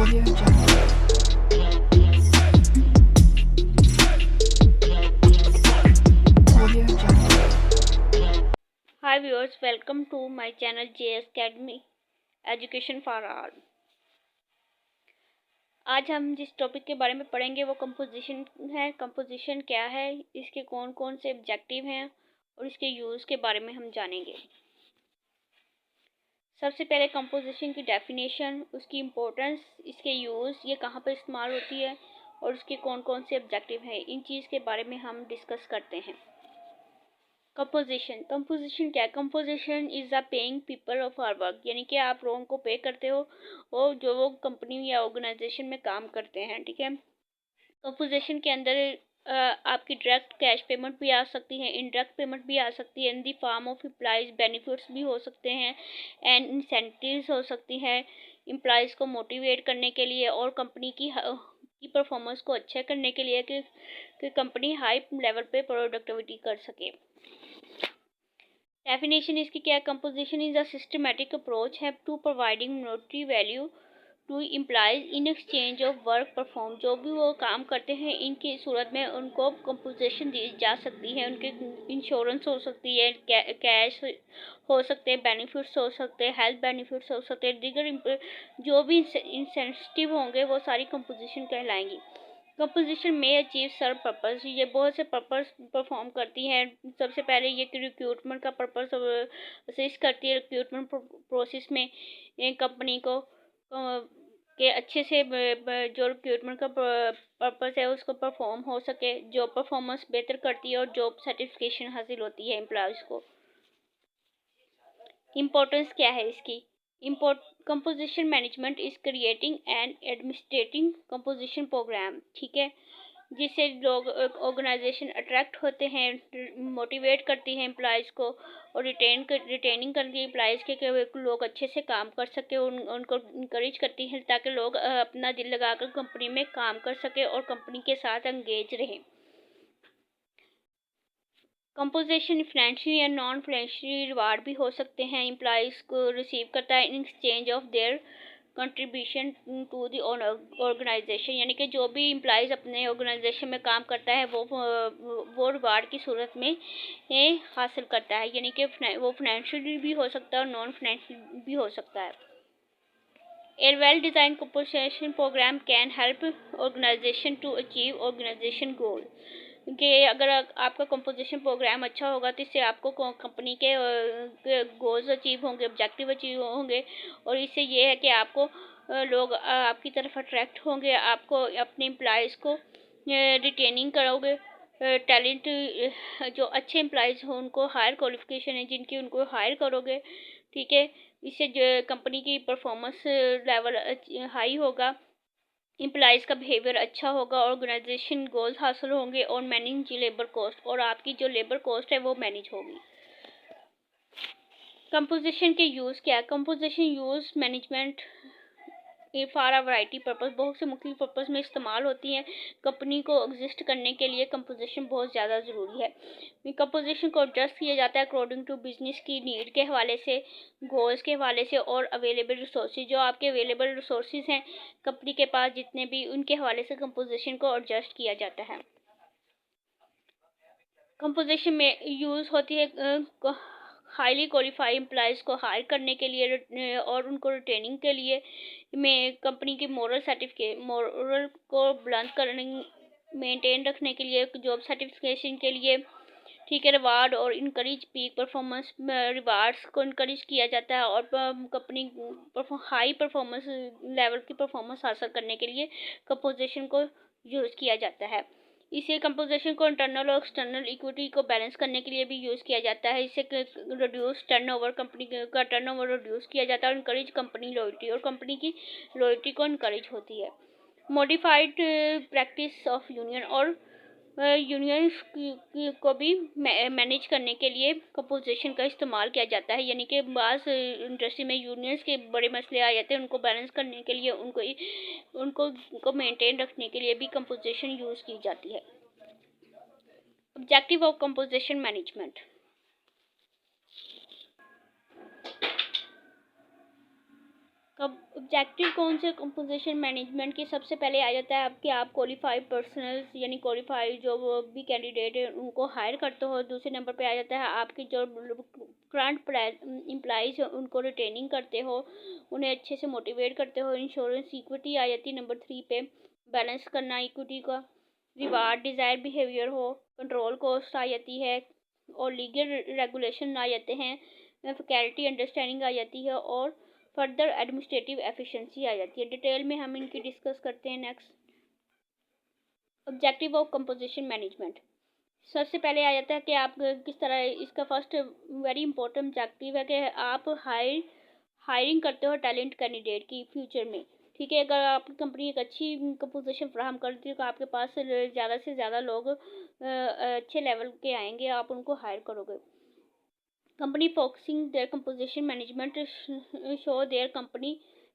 Audio Jungle. Audio Jungle. Hi viewers, welcome to my channel JS Academy Education for All। आज हम जिस topic के बारे में पढ़ेंगे वो कंपोजिशन है। कंपोजिशन क्या है, इसके कौन कौन से ऑब्जेक्टिव हैं और इसके यूज़ के बारे में हम जानेंगे। सबसे पहले कंपोजिशन की डेफिनेशन, उसकी इम्पोर्टेंस, इसके यूज़, ये कहाँ पर इस्तेमाल होती है और उसके कौन कौन से ऑब्जेक्टिव हैं, इन चीज़ के बारे में हम डिस्कस करते हैं। कंपोजिशन क्या है? Composition is a paying people for work, यानी कि आप लोगों को पे करते हो और जो वो कंपनी या ऑर्गेनाइजेशन में काम करते हैं, ठीक है। कंपोजिशन के अंदर आपकी डायरेक्ट कैश पेमेंट भी आ सकती है, इनडायरेक्ट पेमेंट भी आ सकती है, in the form of employees benefits भी हो सकते हैं एंड इंसेंटिव्स हो सकती हैं एम्प्लॉइज को मोटिवेट करने के लिए और कंपनी की परफॉर्मेंस को अच्छा करने के लिए कि कंपनी हाई लेवल पे प्रोडक्टिविटी कर सके। डेफिनेशन इसकी क्या है? Composition is a systematic approach है to providing monetary value to employees in exchange of work perform. जो भी वो काम करते हैं इनकी सूरत में उनको कंपोजिशन दी जा सकती है। उनके इंश्योरेंस हो सकती है, कैश हो सकते हैं, बेनिफिट्स हो सकते हैं, हेल्थ बेनिफिट्स हो सकते हैं, दीगर जो भी इंसेंटिव होंगे वो सारी कंपोजिशन कहलाएंगी। कंपोजिशन में अचीव सर्व पर्पस, ये बहुत से पर्पस परफॉर्म करती है। सबसे पहले ये रिक्रूटमेंट का पर्पस असिस्ट करती है। रिक्रूटमेंट प्रोसेस में कंपनी को के अच्छे से जो रिक्रूटमेंट का पर्पस है उसको परफॉर्म हो सके, जॉब परफॉर्मेंस बेहतर करती है और जॉब सर्टिफिकेशन हासिल होती है एम्प्लॉयज़ को। इम्पोर्टेंस क्या है इसकी? Composition management is creating and administrating composition program, ठीक है, जिससे लोग ऑर्गेनाइजेशन अट्रैक्ट होते हैं, मोटिवेट करती है एम्प्लॉयज़ को और रिटेनिंग करती है एम्प्लॉयज़ के लोग अच्छे से काम कर सके, उनको इंकरेज करती है ताकि लोग अपना दिल लगाकर कंपनी में काम कर सके और कंपनी के साथ एंगेज रहें। कंपोजिशन फाइनेंशियल या नॉन फाइनेंशियल रिवार्ड भी हो सकते हैं, एम्प्लॉयज़ को रिसीव करता है in exchange of their contribution to the organisation, यानी कि जो भी एम्प्लॉयज़ अपने ऑर्गेनाइजेशन में काम करता है वो रिवार्ड की सूरत में हासिल करता है, यानी कि वो फाइनेंशियल भी हो सकता है और नॉन फाइनेंशियल भी हो सकता है। A well-designed compensation program can help organization to achieve organization goal। कि अगर आपका कंपोजिशन प्रोग्राम अच्छा होगा तो इससे आपको कंपनी के गोल्स अचीव होंगे, ऑब्जेक्टिव अचीव होंगे और इससे ये है कि आपको लोग आपकी तरफ अट्रैक्ट होंगे, आपको अपने एम्प्लॉयज़ को रिटेनिंग करोगे। टैलेंट जो अच्छे एम्प्लॉयज़ हों उनको हायर क्वालिफिकेशन है जिनकी उनको हायर करोगे, ठीक है। इससे जो कंपनी की परफॉर्मेंस लेवल हाई होगा, एम्प्लॉयज़ का बिहेवियर अच्छा होगा, ऑर्गेनाइजेशन गोल्स हासिल होंगे और मैनेज लेबर कॉस्ट, और आपकी जो लेबर कॉस्ट है वो मैनेज होगी। कंपोजिशन के यूज़ क्या है? Composition use management for a variety purpose, बहुत से मुख्तलिफ पर्पस में इस्तेमाल होती हैं। कंपनी को एग्जिस्ट करने के लिए कंपोजिशन बहुत ज़्यादा ज़रूरी है। कंपोजिशन को एडजस्ट किया जाता है अकॉर्डिंग टू बिजनेस की नीड के हवाले से, गोल्स के हवाले से और अवेलेबल रिसोर्सेज, जो आपके अवेलेबल रिसोर्सेज हैं कंपनी के पास जितने भी, उनके हवाले से कंपोजिशन को एडजस्ट किया जाता है। कंपोजिशन में यूज़ होती है हाईली क्वालिफाइड एम्प्लॉयज़ को हायर करने के लिए और उनको रिटेनिंग के लिए, में कंपनी की मोरल को बुलंद करने, मेंटेन रखने के लिए, जॉब सर्टिफिकेशन के लिए, ठीक है, रिवार्ड और इनकरेज पीक परफॉर्मेंस, रिवार्ड्स को इनकरेज किया जाता है और कंपनी हाई परफॉर्मेंस लेवल की परफॉर्मेंस हासिल करने के लिए कंपोजिशन को यूज़ किया जाता है। इसे कंपोजिशन को इंटरनल और एक्सटर्नल इक्विटी को बैलेंस करने के लिए भी यूज़ किया जाता है। इससे रिड्यूस टर्नओवर, कंपनी का टर्नओवर रिड्यूस किया जाता है और इनकरेज कंपनी लॉयल्टी, और कंपनी की लॉयल्टी को इनकरेज होती है। मॉडिफाइड प्रैक्टिस ऑफ यूनियन, और यूनियंस को भी मैनेज करने के लिए कंपोजिशन का इस्तेमाल किया जाता है, यानी कि बाज़ इंडस्ट्री में यूनियंस के बड़े मसले आ जाते हैं, उनको बैलेंस करने के लिए, उनको मेंटेन रखने के लिए भी कंपोजिशन यूज़ की जाती है। Objective of composition management. कब ऑब्जेक्टिव कौन से कंपोजिशन मैनेजमेंट के सबसे पहले आ जाता है आपके आप क्वालिफाइड पर्सनल्स यानी क्वालिफाइड जो वो भी कैंडिडेट है उनको हायर करते हो। दूसरे नंबर पे आ जाता है आपके जो करंट एम्प्लॉइज उनको रिटेनिंग करते हो, उन्हें अच्छे से मोटिवेट करते हो। इंश्योरेंस इक्विटी आ जाती है नंबर 3 पे, बैलेंस करना इक्विटी का। रिवार्ड डिज़ायर बिहेवियर हो, कंट्रोल कॉस्ट आ जाती है और लीगल रेगुलेशन आ जाते हैं। फैकल्टी अंडरस्टैंडिंग आ जाती है और फर्दर एडमिनिस्ट्रेटिव एफिशिएंसी आ जाती है। डिटेल में हम इनकी डिस्कस करते हैं। Next, objective of composition management. सबसे पहले आ जाता है कि आप किस तरह इसका फर्स्ट वेरी इंपॉर्टेंट ऑब्जेक्टिव है कि आप हायरिंग करते हो टैलेंट कैंडिडेट की फ्यूचर में। ठीक है, अगर आपकी कंपनी एक अच्छी कंपोजिशन फ्राहम करती है तो आपके पास ज़्यादा से ज़्यादा लोग अच्छे लेवल के आएंगे, आप उनको हायर करोगे। Company focusing their composition management show their company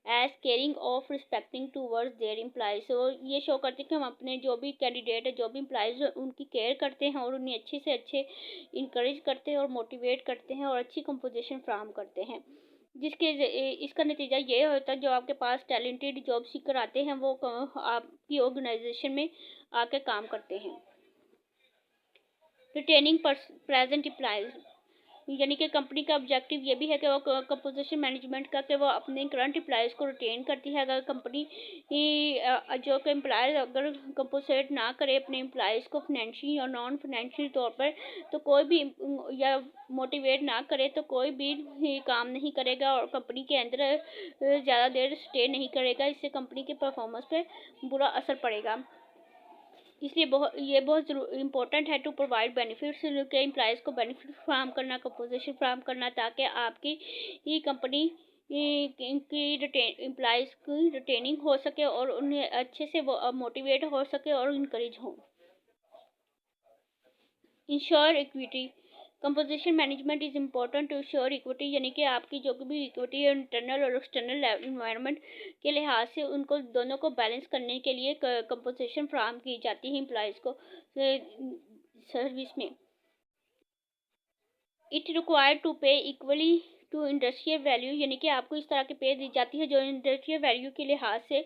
as caring of respecting towards their employees. तो ये शो करते हैं कि हम अपने जो भी कैंडिडेट है, जो भी एम्प्लॉयज़ उनकी केयर करते हैं और उन्हें अच्छे से अच्छे इंकरेज करते हैं और मोटिवेट करते हैं और अच्छी कंपोजिशन फ्राहम करते हैं। जिसके इसका नतीजा ये होता है जो आपके पास टैलेंटेड जॉब सीकर आते हैं वो आपकी ऑर्गेनाइजेशन में आके काम करते हैं। रिटेनिंग प्रेजेंट एम्प्लॉयज़ यानी कि कंपनी का ऑब्जेक्टिव ये भी है कि वो कंपोजिशन मैनेजमेंट का कि वो अपने करंट एम्प्लॉयज़ को रिटेन करती है। अगर कंपनी जो कि एम्प्लॉयज़ अगर कंपोजिट ना करे अपने एम्प्लॉयज़ को फाइनेंशियल और नॉन फाइनेंशियल तौर पर, तो कोई भी या मोटिवेट ना करे तो कोई भी काम नहीं करेगा और कंपनी के अंदर ज़्यादा देर स्टे नहीं करेगा। इससे कंपनी के परफॉर्मेंस पे बुरा असर पड़ेगा। इसलिए बहुत इम्पोर्टेंट है टू प्रोवाइड बेनिफिट्स के एम्प्लॉयज़ को बेनिफिट फ्राहम करना, कंपोजिशन फ्राहम करना, ताकि आपकी ये कंपनी की एम्प्लॉयज़ की रिटेनिंग हो सके और उन्हें अच्छे से वो मोटिवेट हो सके और इनकरेज हो। Ensure equity composition management is important to ensure equity यानी कि आपकी जो भी इक्विटी है इंटरनल और एक्सटर्नल इन्वायरमेंट के लिहाज से उनको दोनों को बैलेंस करने के लिए कंपोजिशन फ्राहम की जाती है एम्प्लॉयज़ को सर्विस में। इट रिक्वायर्ड टू पे इक्वली टू इंडस्ट्रियल वैल्यू यानी कि आपको इस तरह की पे दी जाती है जो इंडस्ट्रियल वैल्यू के लिहाज से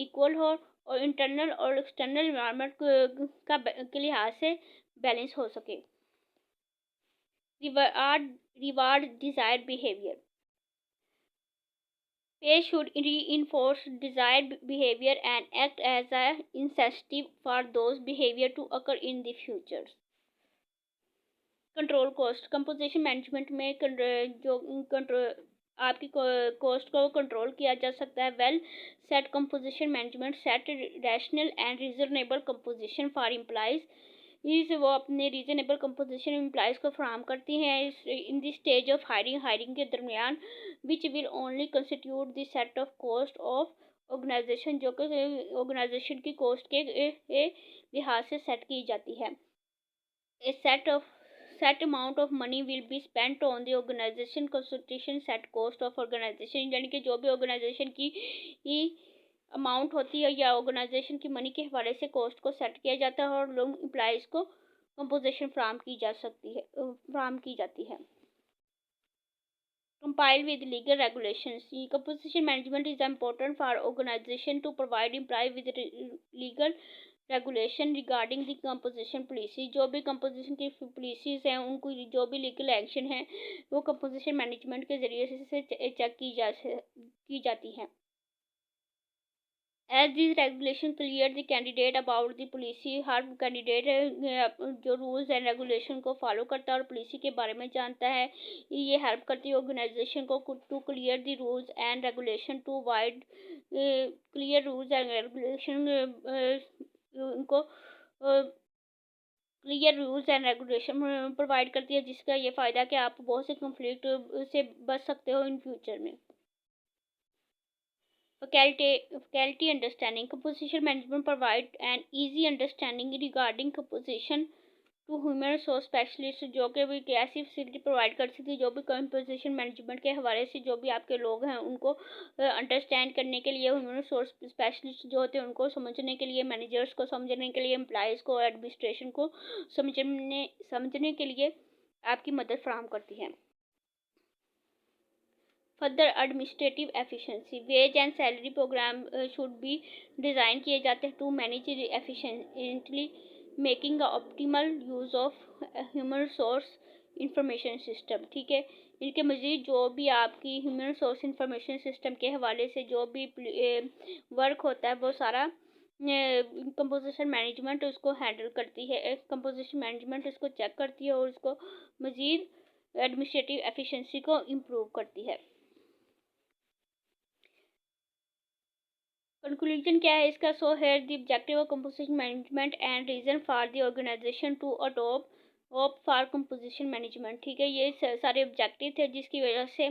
इक्वल हो और इंटरनल और एक्सटर्नल इन्वायरमेंट के लिहाज से बैलेंस हो सके। Reward desired behavior. Pay should reinforce desired behavior and act as an incentive for those behavior to occur in the future. Control cost composition management में जो कंट्रोल आपकी कॉस्ट को कंट्रोल किया जा सकता है। Well set composition management set rational and reasonable composition for employees वो अपने रीजनेबल कंपोजिशन एम्प्लॉयज़ को फ्राहम करती हैं in the stage of hiring के दरमियान, which will only constitute the set of cost of organisation जो कि ऑर्गेनाइजेशन की कॉस्ट के लिहाज से सेट की जाती है। ए set amount of money will be spent on the organization constitution set cost of organization यानी कि जो भी ऑर्गेनाइजेशन की अमाउंट होती है या ऑर्गेनाइजेशन की मनी के हवाले से कॉस्ट को सेट किया जाता है और लोग एम्प्लॉयज़ को कंपोजिशन फ्राहम की जाती है। Compile with legal regulations. Composition management is important for organization to provide employee with legal regulation regarding the composition policy. जो भी कंपोजिशन की पॉलिसीज़ हैं उनको जो भी लीगल एक्शन है वो कंपोजिशन मैनेजमेंट के ज़रिए से चेक की जाती हैं। As this regulation clear the candidate about the policy, हर कैंडिडेट जो रूल्स एंड रेगुलेशन को फॉलो करता है और पॉलिसी के बारे में जानता है, ये हेल्प करती है ऑर्गेनाइजेशन को to clear the rules and regulation to wide clear rules and regulation उनको clear rules and regulation provide करती है, जिसका ये फ़ायदा कि आप बहुत से कॉन्फ्लिक्ट से बच सकते हो इन फ्यूचर में। Faculty understanding composition management provide an easy understanding regarding composition to human resource specialist जो कि भी ऐसी फैसिलिटी प्रोवाइड कर सकती है जो भी कंपोजिशन मैनेजमेंट के हवाले से जो भी आपके लोग हैं उनको अंडरस्टैंड करने के लिए, ह्यूमन रिसोर्स स्पेशलिस्ट जो होते हैं उनको समझने के लिए, मैनेजर्स को समझने के लिए, एम्प्लॉयज़ को, एडमिनिस्ट्रेशन को समझने के लिए आपकी मदद फराहम करती है। Further administrative efficiency, wage and salary program should be design किए जाते हैं to manage efficiently, making optimal use of human resource information system. ठीक है, इनके मज़ीद जो भी आपकी ह्यूमन रिसोर्स इंफॉर्मेशन सिस्टम के हवाले से जो भी वर्क होता है वो सारा कंपोजिशन मैनेजमेंट उसको हैंडल करती है। कंपोजिशन मैनेजमेंट उसको चेक करती है और उसको मज़ीद एडमिनिस्ट्रेटिव एफिशिएंसी को इम्प्रूव करती है। कंक्लूजन क्या है इसका? So here the objective of composition management and reason for the organisation to adopt up for composition management. ठीक है, ये सारे ऑब्जेक्टिव थे जिसकी वजह से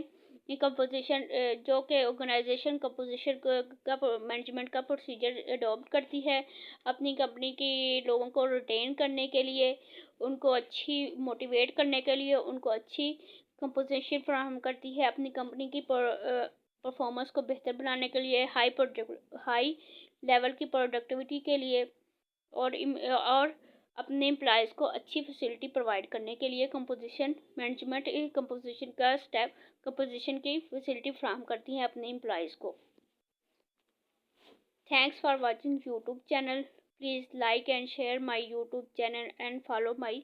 ये कंपोजिशन जो कि ऑर्गेनाइजेशन कंपोजिशन का मैनेजमेंट का प्रोसीजर अडॉप्ट करती है अपनी कंपनी की लोगों को रिटेन करने के लिए, उनको अच्छी मोटिवेट करने के लिए, उनको अच्छी कंपोजिशन फराहम करती है अपनी कंपनी की परफॉर्मेंस को बेहतर बनाने के लिए, हाई लेवल की प्रोडक्टिविटी के लिए, और अपने एम्प्लॉयज़ को अच्छी फैसिलिटी प्रोवाइड करने के लिए कंपोजिशन मैनेजमेंट कंपोजिशन का स्टेप कंपोजिशन की फैसिलिटी फराहम करती है अपने एम्प्लॉयज़ को। Thanks for watching YouTube channel. Please like and share my YouTube channel and follow my